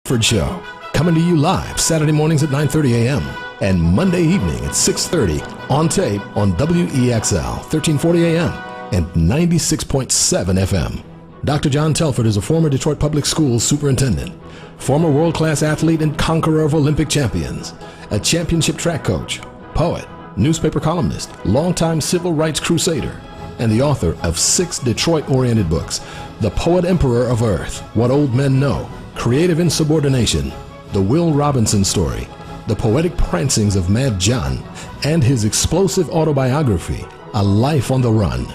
Telford Show, coming to you live Saturday mornings at 9:30 a.m. and Monday evening at 6:30 on tape on WEXL 1340 a.m. and 96.7 FM. Dr. John Telford is a former Detroit Public Schools superintendent, former world-class athlete and conqueror of Olympic champions, a championship track coach, poet, newspaper columnist, longtime civil rights crusader, and the author of 6 Detroit-oriented books: The Poet Emperor of Earth, What Old Men Know, Creative Insubordination, The Will Robinson Story, The Poetic Prancings of Mad John, and his explosive autobiography, A Life on the Run.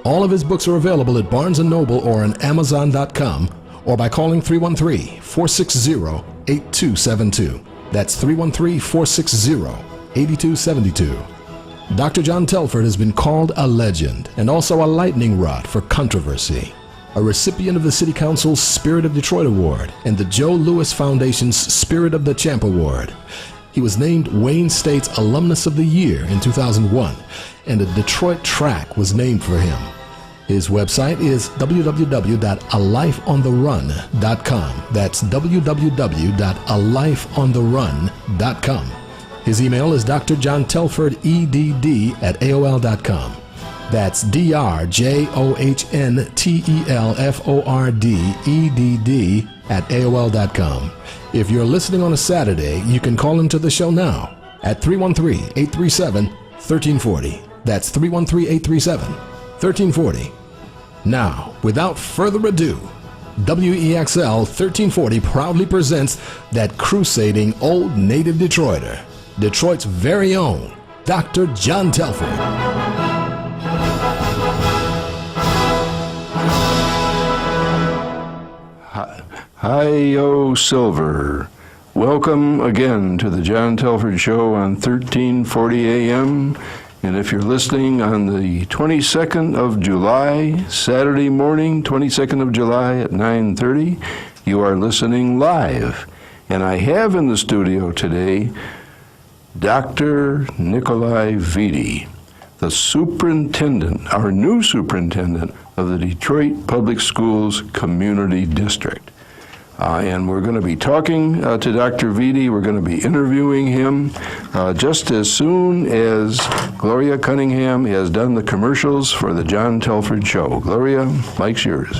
All of his books are available at Barnes & Noble or on Amazon.com or by calling 313-460-8272. That's 313-460-8272. Dr. John Telford has been called a legend and also a lightning rod for controversy. A recipient of the City Council's Spirit of Detroit Award and the Joe Louis Foundation's Spirit of the Champ Award. He was named Wayne State's Alumnus of the Year in 2001, and a Detroit track was named for him. His website is www.alifeontherun.com. That's www.alifeontherun.com. His email is drjohntelfordedd@aol.com. That's drjohntelfordedd@aol.com. If you're listening on a Saturday, you can call into the show now at 313-837-1340. That's 313-837-1340. Now, without further ado, WEXL 1340 proudly presents that crusading old native Detroiter, Detroit's very own Dr. John Telford. Hi-yo, Silver. Welcome again to the John Telford Show on 1340 a.m. And if you're listening on the 22nd of July, Saturday morning, 22nd of July at 9:30, you are listening live. And I have in the studio today Dr. Nikolai Vitti, the superintendent, our new superintendent of the Detroit Public Schools Community District. And we're going to be talking to Dr. Vitti. We're going to be interviewing him just as soon as Gloria Cunningham has done the commercials for the John Telford Show. Gloria, mic's yours.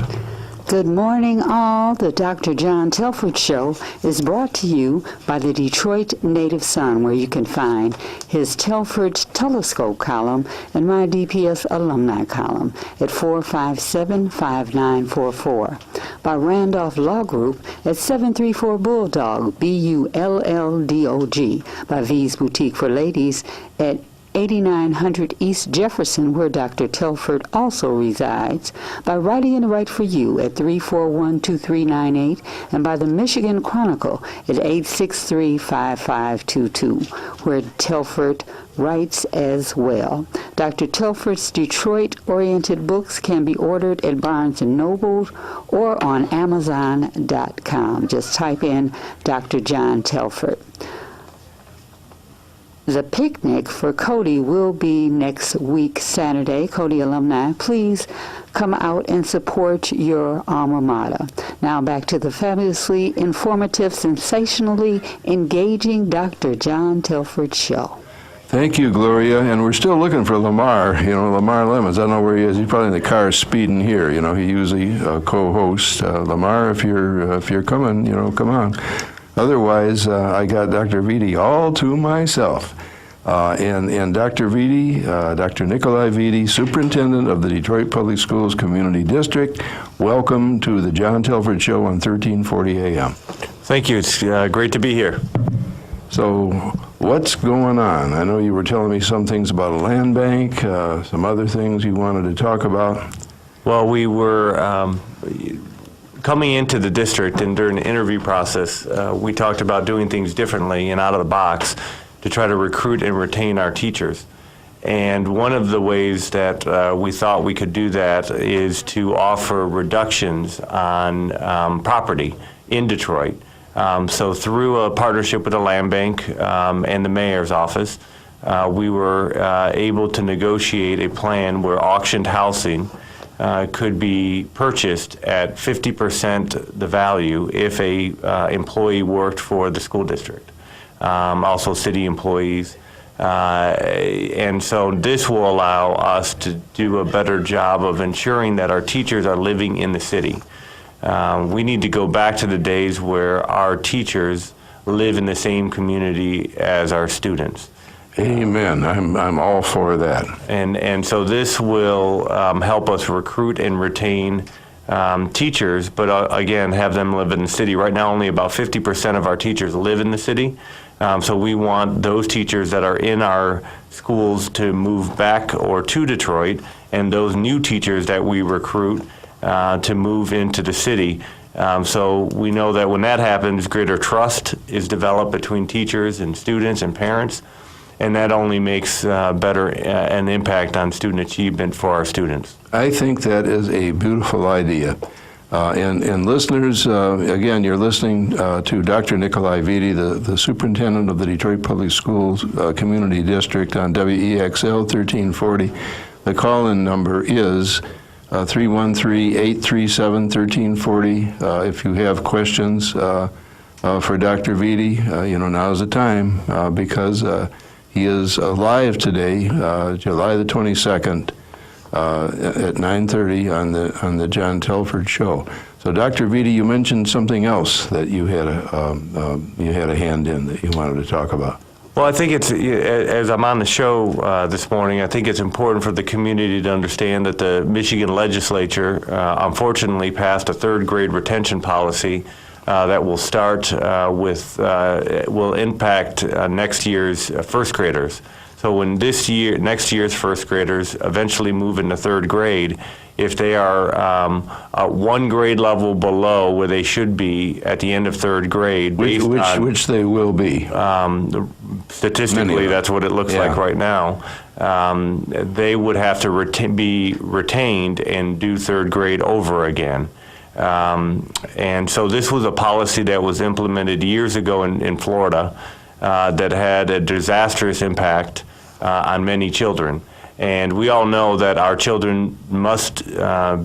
Good morning, all. The Dr. John Telford Show is brought to you by the Detroit Native Sun, where you can find his Telford Telescope column and my DPS alumni column at 457-5944. By Randolph Law Group at 734 Bulldog, BULLDOG. By V's Boutique for Ladies at 8900 East Jefferson, where Dr. Telford also resides, by Writing and Right for You at 341-2398, and by the Michigan Chronicle at 863-5522, where Telford writes as well. Dr. Telford's Detroit-oriented books can be ordered at Barnes & Noble or on Amazon.com. Just type in Dr. John Telford. The picnic for Cody will be next week, Saturday. Cody alumni, please come out and support your alma mater. Now back to the fabulously informative, sensationally engaging Dr. John Telford Show. Thank you, Gloria. And we're still looking for Lamar, Lamar Lemons. I don't know where he is. He's probably in the car speeding here. He usually co-hosts. Lamar, if you're coming, come on. Otherwise, I got Dr. Vitti all to myself. And Dr. Vitti, Dr. Nikolai Vitti, Superintendent of the Detroit Public Schools Community District, welcome to the John Telford Show on 1340 a.m. Thank you. It's great to be here. So what's going on? I know you were telling me some things about a land bank, some other things you wanted to talk about. Well, we were coming into the district, and during the interview process, we talked about doing things differently and out of the box to try to recruit and retain our teachers. And one of the ways that we thought we could do that is to offer reductions on property in Detroit. So through a partnership with the land bank and the mayor's office, we were able to negotiate a plan where auctioned housing could be purchased at 50% the value if a employee worked for the school district. Also city employees. And so this will allow us to do a better job of ensuring that our teachers are living in the city. We need to go back to the days where our teachers live in the same community as our students. Amen. I'm all for that. And so this will help us recruit and retain teachers, but again, have them live in the city. Right now, only about 50% of our teachers live in the city. So we want those teachers that are in our schools to move back or to Detroit, and those new teachers that we recruit to move into the city. So we know that when that happens, greater trust is developed between teachers and students and parents, and that only makes better an impact on student achievement for our students. I think that is a beautiful idea. And listeners, again, you're listening to Dr. Nikolai Vitti, the superintendent of the Detroit Public Schools Community District on WEXL 1340. The call-in number is 313-837-1340. If you have questions for Dr. Vitti, now's the time because he is live today, July the 22nd. At 9:30 on the John Telford Show. So, Dr. Vitti, you mentioned something else that you had a hand in that you wanted to talk about. Well, I think it's, as I'm on the show this morning, I think it's important for the community to understand that the Michigan legislature unfortunately passed a third grade retention policy that will start will impact next year's first graders. So when next year's first graders eventually move into third grade, if they are one grade level below where they should be at the end of third grade, which they will be. Statistically, that's what it looks like right now. They would have to be retained and do third grade over again. And so this was a policy that was implemented years ago in Florida that had a disastrous impact on many children. And we all know that our children must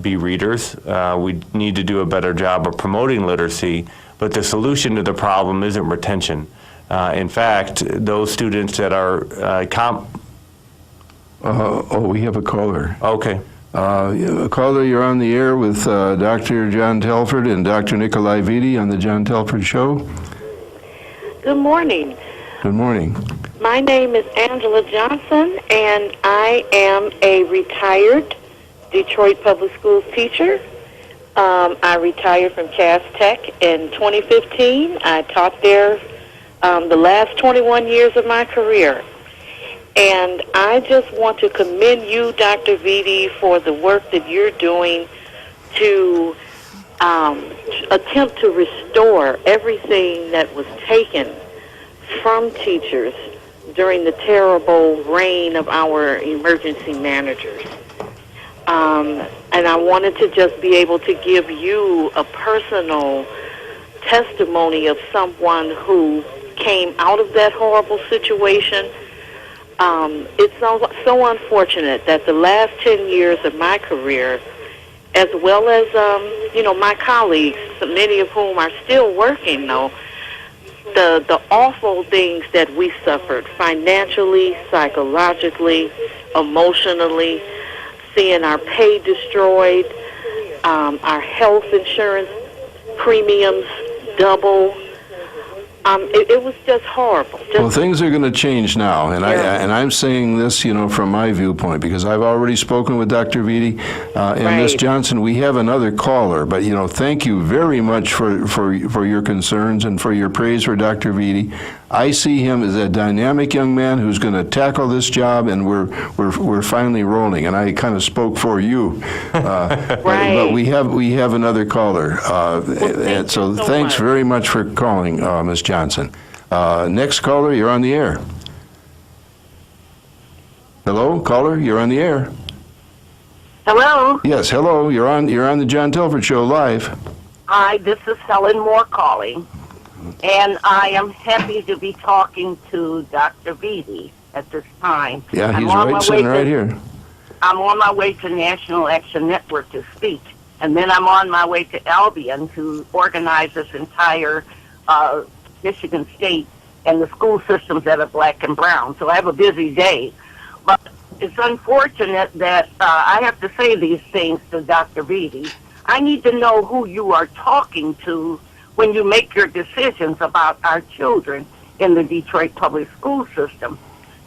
be readers. We need to do a better job of promoting literacy, but the solution to the problem isn't retention. In fact, those students that are we have a caller. Okay. Caller, you're on the air with Dr. John Telford and Dr. Nikolai Vitti on the John Telford Show. Good morning. Good morning. My name is Angela Johnson, and I am a retired Detroit Public Schools teacher. I retired from Cass Tech in 2015. I taught there the last 21 years of my career. And I just want to commend you, Dr. Vitti, for the work that you're doing to attempt to restore everything that was taken from teachers during the terrible reign of our emergency managers. And I wanted to just be able to give you a personal testimony of someone who came out of that horrible situation. It's so unfortunate that the last 10 years of my career, as well as, my colleagues, many of whom are still working, though, the awful things that we suffered financially, psychologically, emotionally, seeing our pay destroyed, our health insurance premiums double. It was just horrible. Well, things are going to change now, and I'm saying this, from my viewpoint, because I've already spoken with Dr. Vitti and Ms. Johnson. We have another caller, but thank you very much for your concerns and for your praise for Dr. Vitti. I see him as a dynamic young man who's going to tackle this job, and we're finally rolling. And I kind of spoke for you, but we have another caller. So thanks very much for calling, Ms. Johnson. Next caller, you're on the air. Hello, caller, you're on the air. Hello. Yes, hello. You're on the John Telford Show live. Hi, this is Helen Moore calling, and I am happy to be talking to Dr. Vitti at this time. Yeah, he's right sitting right here. I'm on my way to National Action Network to speak. And then I'm on my way to Albion to organize this entire Michigan State and the school systems that are black and brown. So I have a busy day. But it's unfortunate that I have to say these things to Dr. Vitti. I need to know who you are talking to when you make your decisions about our children in the Detroit public school system.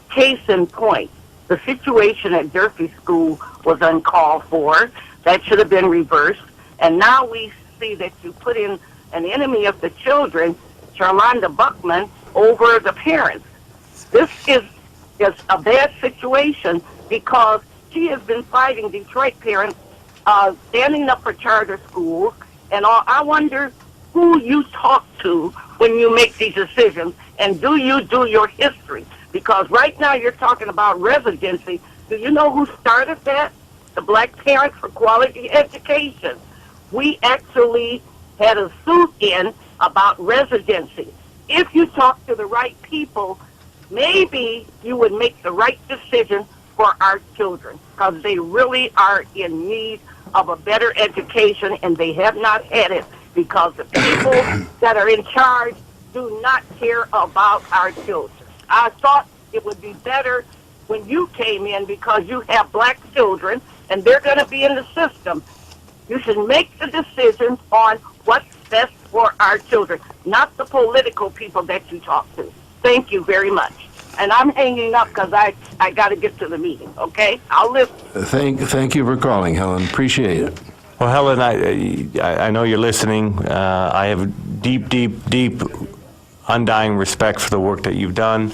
Case in point, the situation at Durfee School was uncalled for. That should have been reversed. And now we see that you put in an enemy of the children, Charlonda Buckman, over the parents. This is a bad situation because she has been fighting Detroit parents, standing up for charter schools, and all. I wonder who you talk to when you make these decisions, and do you do your history? Because right now you're talking about residency. Do you know who started that? The Black Parents for Quality Education. We actually had a suit in about residency. If you talk to the right people, maybe you would make the right decision for our children, because they really are in need of a better education, and they have not had it because the people that are in charge do not care about our children. I thought it would be better when you came in because you have black children and they're going to be in the system. You should make the decisions on what's best for our children, not the political people that you talk to. Thank you very much. And I'm hanging up because I got to get to the meeting, okay? I'll listen. Thank you for calling, Helen. Appreciate it. Well, Helen, I know you're listening. I have deep, undying respect for the work that you've done.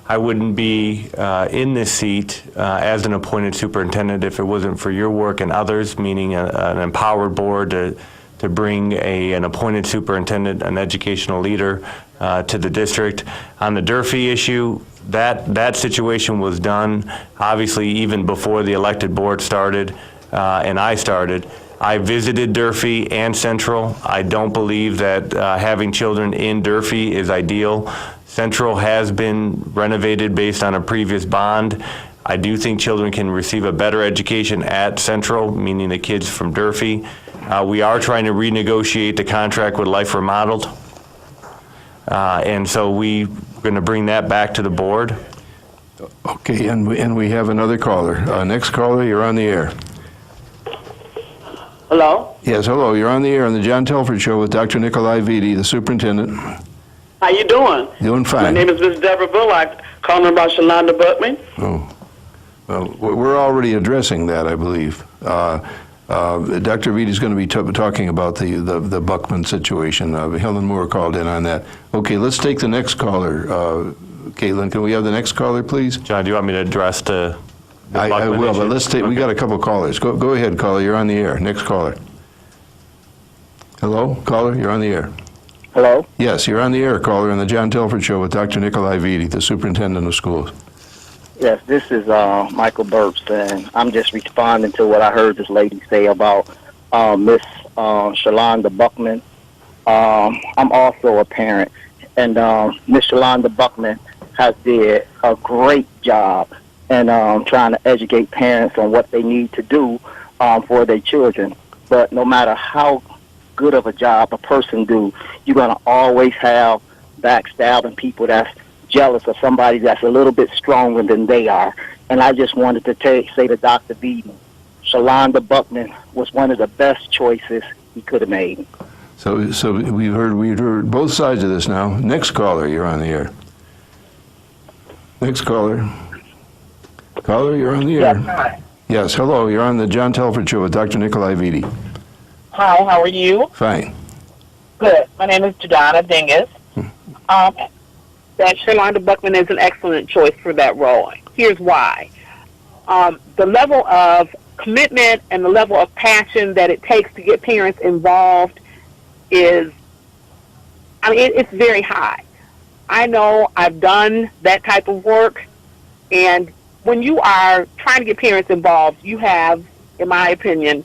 I wouldn't be in this seat as an appointed superintendent if it wasn't for your work and others, meaning an empowered board to bring an appointed superintendent, an educational leader to the district. On the Durfee issue, that situation was done, obviously, even before the elected board started and I started. I visited Durfee and Central. I don't believe that having children in Durfee is ideal. Central has been renovated based on a previous bond. I do think children can receive a better education at Central, meaning the kids from Durfee. We are trying to renegotiate the contract with Life Remodeled. And so we're going to bring that back to the board. Okay, and we have another caller. Next caller, you're on the air. Hello? Yes, hello. You're on the air on the John Telford Show with Dr. Nikolai Vitti, the superintendent. How you doing? Doing fine. My name is Miss Deborah Bullock, calling about Charlonda Buckman. Oh, well, we're already addressing that, I believe. Dr. Vitti is going to be talking about the Buckman situation. Helen Moore called in on that. Okay, let's take the next caller. Caitlin, can we have the next caller, please? John, do you want me to address the I Buckman will, issue? but let's take. Okay. We got a couple callers. Go ahead, caller. You're on the air. Next caller. Hello, caller. You're on the air. Hello? Yes, you're on the air, caller, on the John Telford Show with Dr. Nikolai Vitti, the superintendent of schools. Yes, this is Michael Burks, and I'm just responding to what I heard this lady say about Miss Charlonda Buckman. I'm also a parent, and Miss Charlonda Buckman has did a great job in trying to educate parents on what they need to do for their children. But no matter how good of a job a person do, you're going to always have backstabbing people that's jealous of somebody that's a little bit stronger than they are. And I just wanted to say to Dr. Vitti, Charlonda Buckman was one of the best choices he could have made. So we've heard both sides of this now. Next caller, you're on the air. Next caller. Caller, you're on the air. Yes, hi. Yes, hello. You're on the John Telford Show with Dr. Nikolai Vitti. Hi, how are you? Fine. Good. My name is Jadonna Dingus. That Charlonda Buckman is an excellent choice for that role. Here's why. The level of commitment and the level of passion that it takes to get parents involved is, it's very high. I know I've done that type of work, and when you are trying to get parents involved, you have, in my opinion,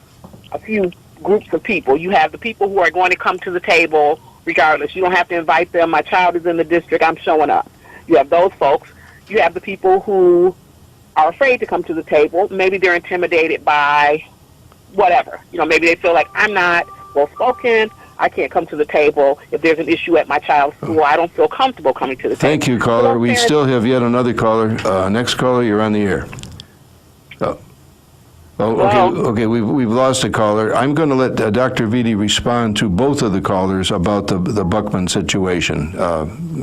a few groups of people. You have the people who are going to come to the table regardless. You don't have to invite them. My child is in the district. I'm showing up. You have those folks. You have the people who are afraid to come to the table. Maybe they're intimidated by whatever. Maybe they feel like I'm not well-spoken. I can't come to the table. If there's an issue at my child's school, I don't feel comfortable coming to the table. Thank you, caller. We still have yet another caller. Next caller, you're on the air. Okay, we've lost a caller. I'm going to let Dr. Vitti respond to both of the callers about the Buckman situation.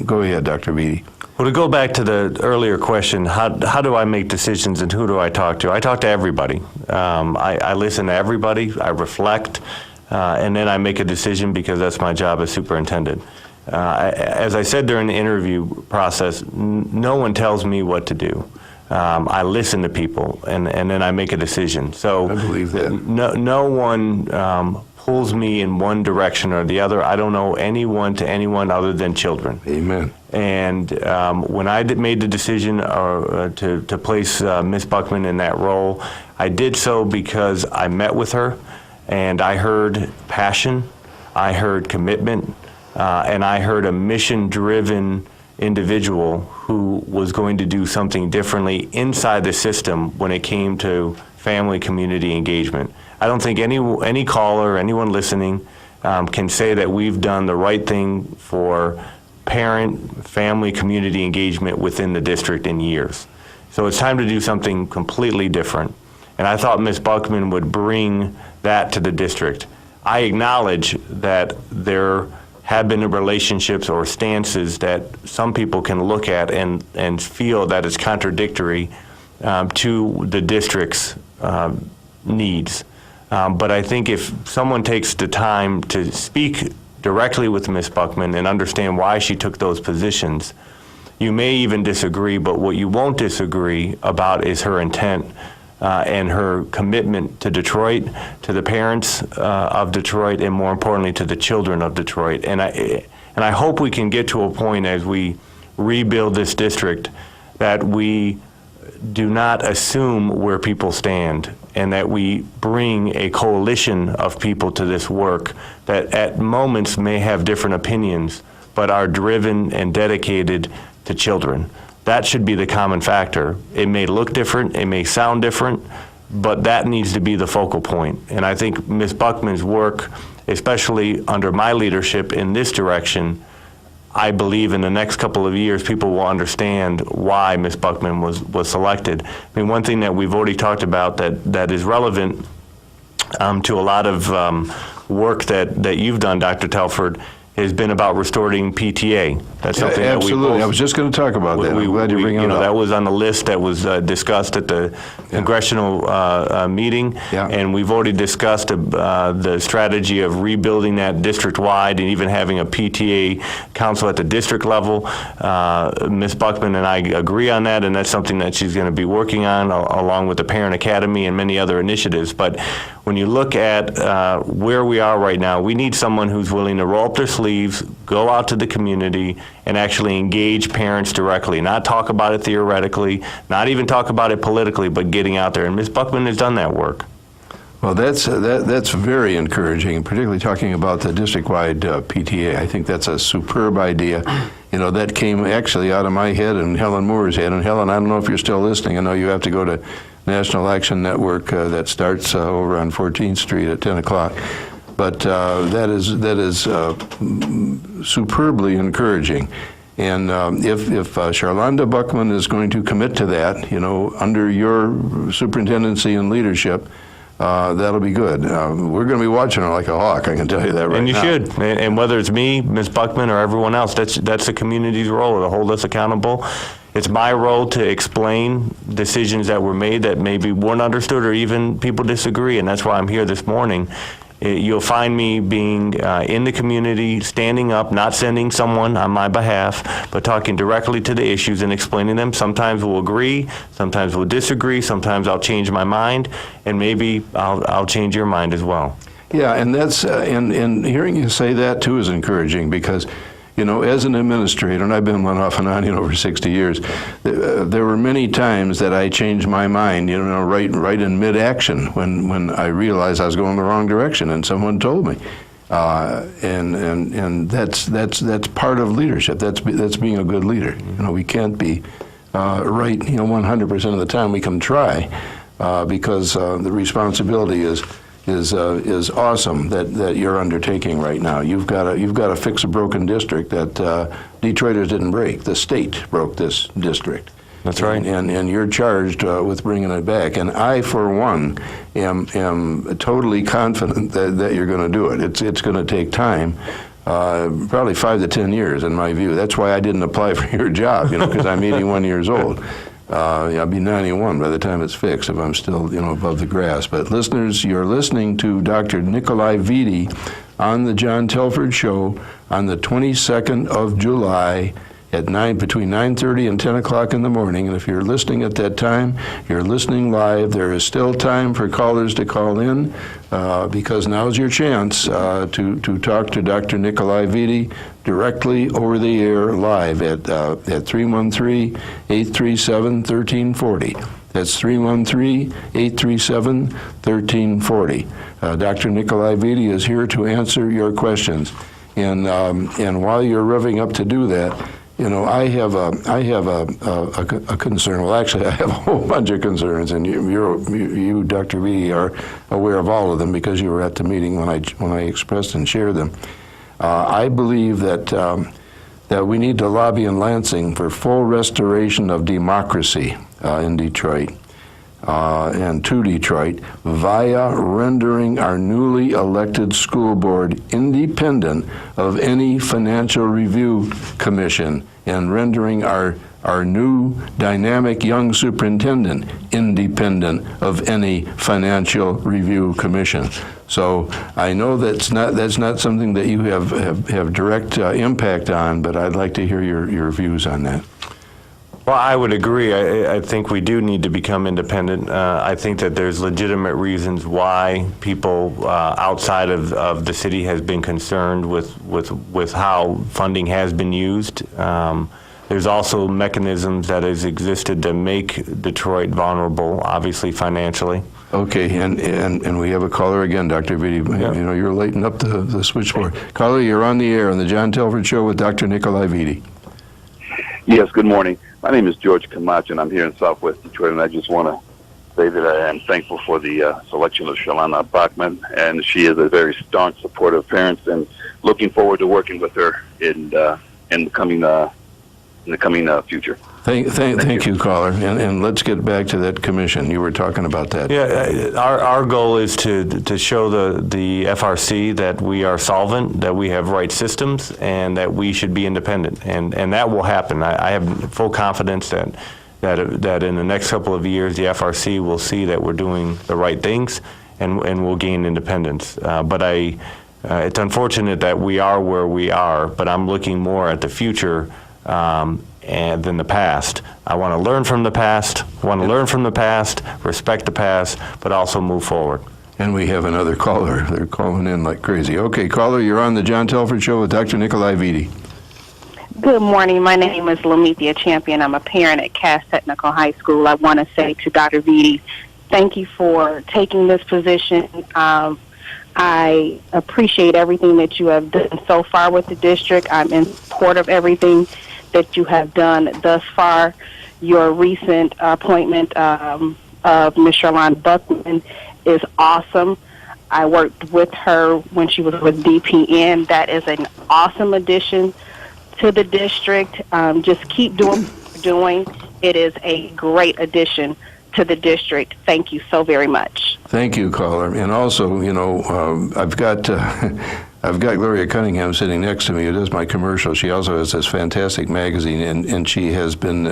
Go ahead, Dr. Vitti. Well, to go back to the earlier question, how do I make decisions and who do I talk to? I talk to everybody. I listen to everybody. I reflect. And then I make a decision because that's my job as superintendent. As I said during the interview process, no one tells me what to do. I listen to people, and then I make a decision. So I believe that. No one pulls me in one direction or the other. I don't know anyone other than children. Amen. And when I made the decision to place Ms. Buckman in that role, I did so because I met with her, and I heard passion, I heard commitment, and I heard a mission-driven individual who was going to do something differently inside the system when it came to family community engagement. I don't think any caller, anyone listening, can say that we've done the right thing for parent, family, community engagement within the district in years. So it's time to do something completely different. And I thought Ms. Buckman would bring that to the district. I acknowledge that there have been relationships or stances that some people can look at and feel that it's contradictory to the district's needs. But I think if someone takes the time to speak directly with Ms. Buckman and understand why she took those positions, you may even disagree, but what you won't disagree about is her intent and her commitment to Detroit, to the parents of Detroit, and more importantly to the children of Detroit. And I hope we can get to a point as we rebuild this district that we do not assume where people stand, and that we bring a coalition of people to this work that at moments may have different opinions, but are driven and dedicated to children. That should be the common factor. It may look different, it may sound different, but that needs to be the focal point. And I think Ms. Buckman's work, especially under my leadership in this direction, I believe in the next couple of years people will understand why Ms. Buckman was selected. I mean, one thing that we've already talked about that is relevant to a lot of work that you've done, Dr. Telford, has been about restoring PTA. That's something that absolutely. I was just going to talk about that. I'm glad you bring it up. That was on the list that was discussed at the congressional meeting, and we've already discussed the strategy of rebuilding that district-wide and even having a PTA council at the district level. Ms. Buckman and I agree on that, and that's something that she's going to be working on along with the Parent Academy and many other initiatives. But when you look at where we are right now, we need someone who's willing to roll up their sleeves, go out to the community, and actually engage parents directly, not talk about it theoretically, not even talk about it politically, but getting out there. And Ms. Buckman has done that work. Well, that's very encouraging, particularly talking about the district-wide PTA. I think that's a superb idea. You know, that came actually out of my head and Helen Moore's head. And Helen, I don't know if you're still listening. I know you have to go to National Action Network that starts over on 14th Street at 10 o'clock. But that is superbly encouraging. And if Charlonda Buckman is going to commit to that, you know, under your superintendency and leadership, that'll be good. We're going to be watching her like a hawk, I can tell you that right now. And you should. And whether it's me, Ms. Buckman, or everyone else, that's the community's role to hold us accountable. It's my role to explain decisions that were made that maybe weren't understood or even people disagree, and that's why I'm here this morning. You'll find me being in the community, standing up, not sending someone on my behalf, but talking directly to the issues and explaining them. Sometimes we'll agree, sometimes we'll disagree, sometimes I'll change my mind, and maybe I'll change your mind as well. Yeah, and that's and hearing you say that too is encouraging because, you know, as an administrator, and I've been one off and on, you know, over 60 years, there were many times that I changed my mind, you know, right in mid-action when I realized I was going the wrong direction, and someone told me, and that's part of leadership. That's being a good leader. You know, we can't be right, 100% of the time we can try, because the responsibility is awesome that you're undertaking right now. You've got to fix a broken district that Detroiters didn't break. The state broke this district. That's right. And you're charged with bringing it back. And I, for one, am totally confident that you're going to do it. It's going to take time. Probably 5 to 10 years, in my view. That's why I didn't apply for your job, because I'm 81 years old. I'll be 91 by the time it's fixed if I'm still, above the grass. But listeners, you're listening to Dr. Nikolai Vitti on the John Telford Show on the 22nd of July at between 9:30 and 10 o'clock in the morning. And if you're listening at that time, you're listening live. There is still time for callers to call in, because now's your chance to talk to Dr. Nikolai Vitti directly over the air live at 313-837-1340. That's 313-837-1340. Dr. Nikolai Vitti is here to answer your questions. And while you're revving up to do that, I have a concern. Well, actually, I have a whole bunch of concerns, and you, Dr. Vitti, are aware of all of them because you were at the meeting when I expressed and shared them. I believe that we need to lobby in Lansing for full restoration of democracy in Detroit. And to Detroit via rendering our newly elected school board independent of any financial review commission and rendering our new dynamic young superintendent independent of any financial review commission. So I know that's not something that you have direct impact on, but I'd like to hear your views on that. Well, I would agree. I think we do need to become independent. I think that there's legitimate reasons why people outside of the city has been concerned with how funding has been used. There's also mechanisms that has existed to make Detroit vulnerable, obviously financially. Okay, and we have a caller again, Dr. Vitti. Yeah. You're lighting up the switchboard. Caller, you're on the air on the John Telford Show with Dr. Nikolai Vitti. Yes, good morning. My name is George Camacho, and I'm here in Southwest Detroit, and I just want to say that I am thankful for the selection of Shalana Bachman, and she is a very staunch supporter of parents, and looking forward to working with her in the coming future. Thank you, caller. And let's get back to that commission. You were talking about that. Yeah, our goal is to show the FRC that we are solvent, that we have right systems, and that we should be independent. And that will happen. I have full confidence that in the next couple of years, the FRC will see that we're doing the right things, and we'll gain independence. But it's unfortunate that we are where we are, but I'm looking more at the future than the past. I want to learn from the past, respect the past, but also move forward. And we have another caller. They're calling in like crazy. Okay, caller, you're on the John Telford Show with Dr. Nikolai Vitti. Good morning. My name is Lamethea Champion. I'm a parent at Cass Technical High School. I want to say to Dr. Vitti, thank you for taking this position. I appreciate everything that you have done so far with the district. I'm in support of everything that you have done thus far. Your recent appointment of Ms. Charlene Buckman is awesome. I worked with her when she was with DPN. That is an awesome addition to the district. Just keep doing what you're doing. It is a great addition to the district. Thank you so very much. Thank you, caller. And also, I've got Gloria Cunningham sitting next to me who does my commercial. She also has this fantastic magazine, and she has been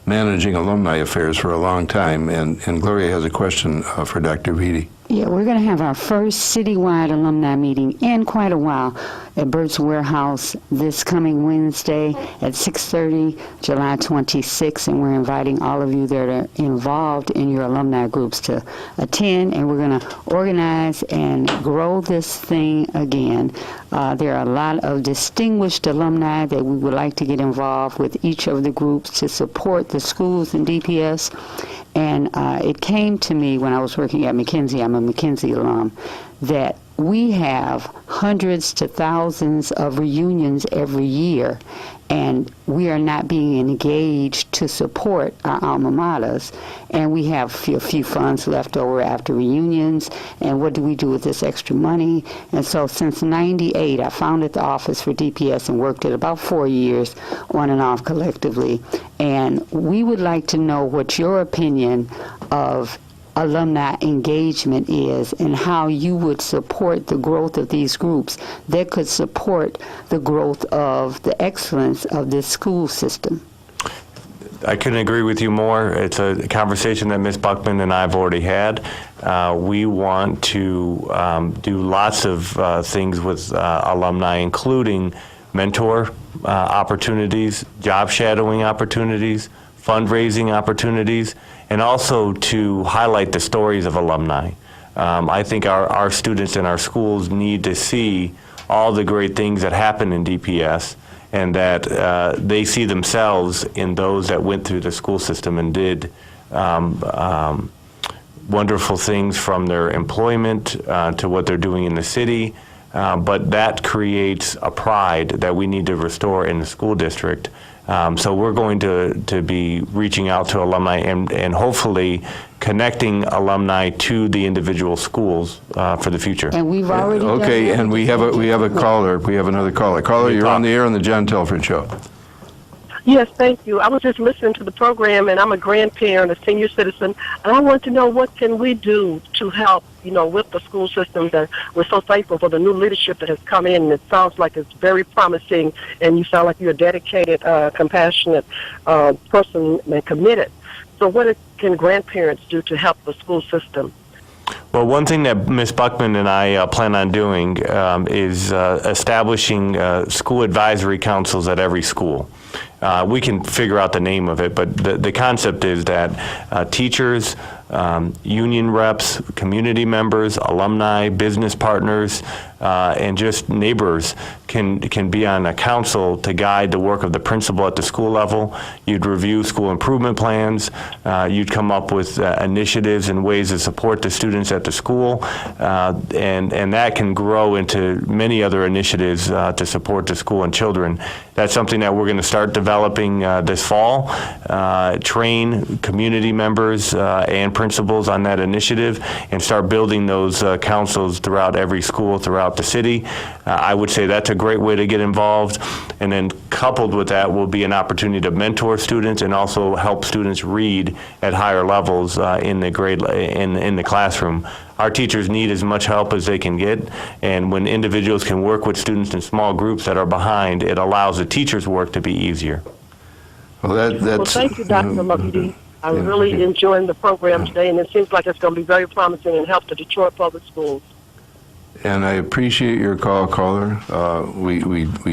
managing alumni affairs for a long time. And Gloria has a question for Dr. Vitti. Yeah, we're going to have our first citywide alumni meeting in quite a while at Burt's Warehouse this coming Wednesday at 6:30, July 26th, and we're inviting all of you that are involved in your alumni groups to attend, and we're going to organize and grow this thing again. There are a lot of distinguished alumni that we would like to get involved with each of the groups to support the schools and DPS. And it came to me when I was working at McKinsey, I'm a McKinsey alum, that we have hundreds to thousands of reunions every year, and we are not being engaged to support our alma maters, and we have a few funds left over after reunions, and what do we do with this extra money? And so since 98, I founded the Office for DPS and worked it about 4 years on and off collectively, and we would like to know what your opinion of alumni engagement is and how you would support the growth of these groups that could support the growth of the excellence of this school system. I couldn't agree with you more. It's a conversation that Ms. Buckman and I have already had. We want to do lots of things with alumni, including mentor opportunities, job shadowing opportunities, fundraising opportunities, and also to highlight the stories of alumni. I think our students in our schools need to see all the great things that happen in DPS, and that they see themselves in those that went through the school system and did wonderful things, from their employment to what they're doing in the city. But that creates a pride that we need to restore in the school district. So we're going to be reaching out to alumni and hopefully connecting alumni to the individual schools for the future. And we've already okay, and we have a caller. We have another caller. Caller, you're on the air on the John Telford Show. Yes, thank you. I was just listening to the program, and I'm a grandparent, a senior citizen, and I want to know what can we do to help, with the school system. That we're so thankful for the new leadership that has come in, and it sounds like it's very promising, and you sound like you're a dedicated, compassionate person and committed. So what can grandparents do to help the school system? Well, one thing that Ms. Buckman and I plan on doing is establishing school advisory councils at every school. We can figure out the name of it, but the concept is that teachers, union reps, community members, alumni, business partners, and just neighbors can be on a council to guide the work of the principal at the school level. You'd review school improvement plans. You'd come up with initiatives and ways to support the students at the school, and that can grow into many other initiatives to support the school and children. That's something that we're going to start developing this fall. Train community members and principals on that initiative, and start building those councils throughout every school throughout the city. I would say that's a great way to get involved, and then coupled with that will be an opportunity to mentor students and also help students read at higher levels in the classroom. Our teachers need as much help as they can get, and when individuals can work with students in small groups that are behind, it allows the teachers' work to be easier. Well, thank you, Dr. Lucky. I'm really enjoying the program today, and it seems like it's going to be very promising and help the Detroit Public Schools. And I appreciate your call, caller. We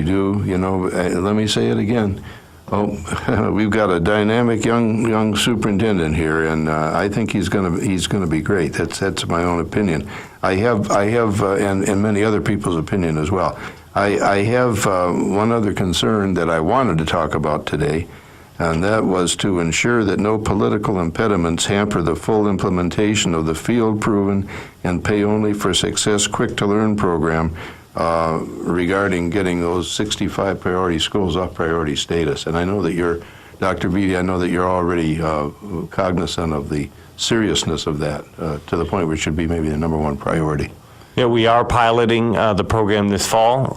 do. Let me say it again. We've got a dynamic young superintendent here, and I think he's gonna be great. That's my own opinion. I have, and many other people's opinion as well. I have one other concern that I wanted to talk about today, and that was to ensure that no political impediments hamper the full implementation of the field-proven and pay-only-for-success quick-to-learn program regarding getting those 65 priority schools off priority status. And I know that Dr. Vitti, I know that you're already cognizant of the seriousness of that to the point where it should be maybe the number one priority. Yeah, we are piloting the program this fall.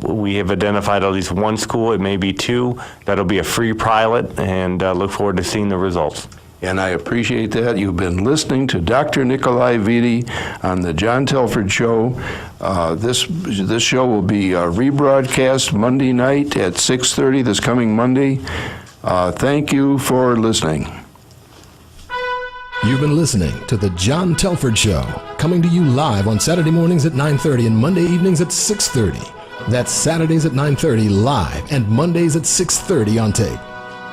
We have identified at least one school, it may be two, that'll be a free pilot, and look forward to seeing the results. And I appreciate that. You've been listening to Dr. Nikolai Vitti on the John Telford Show. This show will be rebroadcast Monday night at 6:30 this coming Monday. Thank you for listening. You've been listening to the John Telford Show, coming to you live on Saturday mornings at 9:30 and Monday evenings at 6:30. That's Saturdays at 9:30 live and Mondays at 6:30 on tape.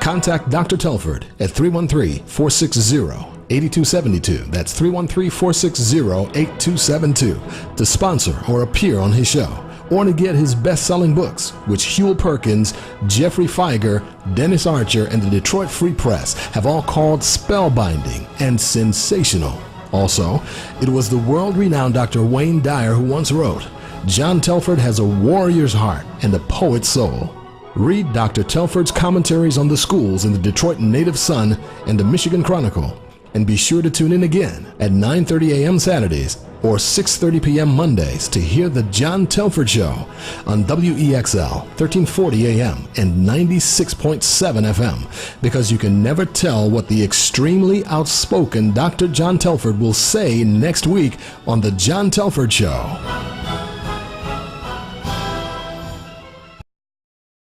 Contact Dr. Telford at 313-460-8272. That's 313-460-8272 to sponsor or appear on his show, or to get his best-selling books, which Huel Perkins, Jeffrey Feiger, Dennis Archer, and the Detroit Free Press have all called spellbinding and sensational. Also, it was the world-renowned Dr. Wayne Dyer who once wrote, "John Telford has a warrior's heart and a poet's soul." Read Dr. Telford's commentaries on the schools in the Detroit Native Sun and the Michigan Chronicle. And be sure to tune in again at 9:30 a.m. Saturdays or 6:30 p.m. Mondays to hear The John Telford Show on WEXL 1340 a.m. and 96.7 FM, because you can never tell what the extremely outspoken Dr. John Telford will say next week on The John Telford Show.